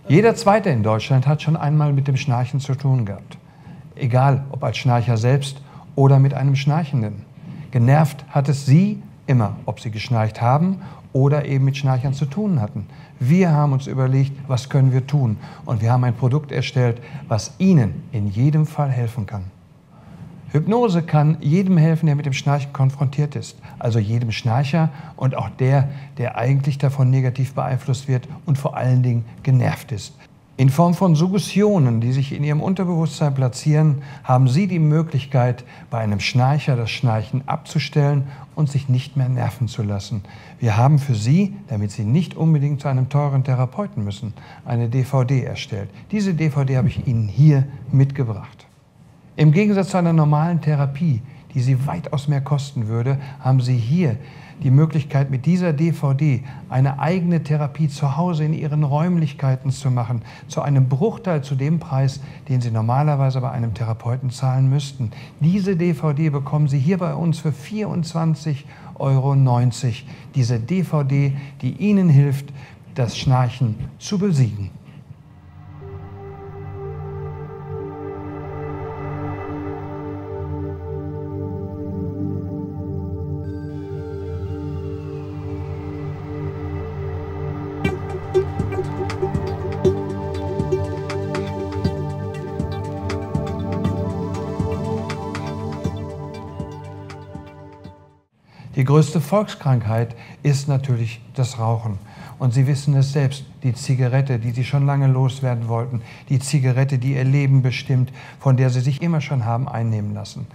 Jeder Zweite in Deutschland hat schon einmal mit dem Schnarchen zu tun gehabt. Egal, ob als Schnarcher selbst oder mit einem Schnarchenden. Genervt hat es Sie immer, ob Sie geschnarcht haben oder eben mit Schnarchern zu tun hatten. Wir haben uns überlegt, was können wir tun? Und wir haben ein Produkt erstellt, was Ihnen in jedem Fall helfen kann. Hypnose kann jedem helfen, der mit dem Schnarchen konfrontiert ist. Also jedem Schnarcher und auch der eigentlich davon negativ beeinflusst wird und vor allen Dingen genervt ist. In Form von Suggestionen, die sich in Ihrem Unterbewusstsein platzieren, haben Sie die Möglichkeit, bei einem Schnarcher das Schnarchen abzustellen und sich nicht mehr nerven zu lassen. Wir haben für Sie, damit Sie nicht unbedingt zu einem teuren Therapeuten müssen, eine DVD erstellt. Diese DVD habe ich Ihnen hier mitgebracht. Im Gegensatz zu einer normalen Therapie, die Sie weitaus mehr kosten würde, haben Sie hier die Möglichkeit, mit dieser DVD eine eigene Therapie zu Hause in Ihren Räumlichkeiten zu machen, zu einem Bruchteil zu dem Preis, den Sie normalerweise bei einem Therapeuten zahlen müssten. Diese DVD bekommen Sie hier bei uns für 24,90 €. Diese DVD, die Ihnen hilft, das Schnarchen zu besiegen. Die größte Volkskrankheit ist natürlich das Rauchen. Und Sie wissen es selbst, die Zigarette, die Sie schon lange loswerden wollten, die Zigarette, die Ihr Leben bestimmt, von der Sie sich immer schon haben einnehmen lassen.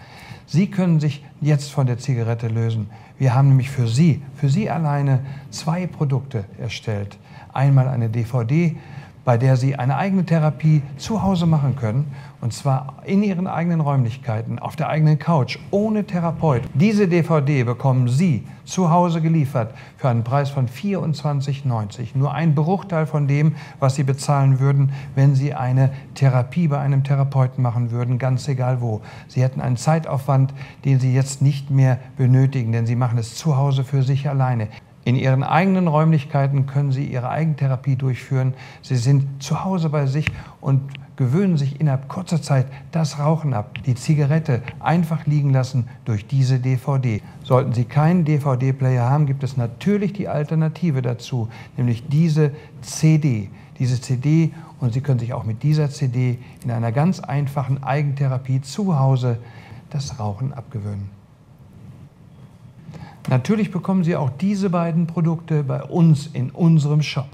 Sie können sich jetzt von der Zigarette lösen. Wir haben nämlich für Sie alleine 2 Produkte erstellt. Einmal eine DVD, bei der Sie eine eigene Therapie zu Hause machen können, und zwar in Ihren eigenen Räumlichkeiten, auf der eigenen Couch, ohne Therapeut. Diese DVD bekommen Sie zu Hause geliefert für einen Preis von 24,90 €. Nur ein Bruchteil von dem, was Sie bezahlen würden, wenn Sie eine Therapie bei einem Therapeuten machen würden, ganz egal wo. Sie hätten einen Zeitaufwand, den Sie jetzt nicht mehr benötigen, denn Sie machen es zu Hause für sich alleine. In Ihren eigenen Räumlichkeiten können Sie Ihre Eigentherapie durchführen. Sie sind zu Hause bei sich und gewöhnen sich innerhalb kurzer Zeit das Rauchen ab. Die Zigarette einfach liegen lassen durch diese DVD. Sollten Sie keinen DVD-Player haben, gibt es natürlich die Alternative dazu, nämlich diese CD. Diese CD, und Sie können sich auch mit dieser CD in einer ganz einfachen Eigentherapie zu Hause das Rauchen abgewöhnen. Natürlich bekommen Sie auch diese beiden Produkte bei uns in unserem Shop.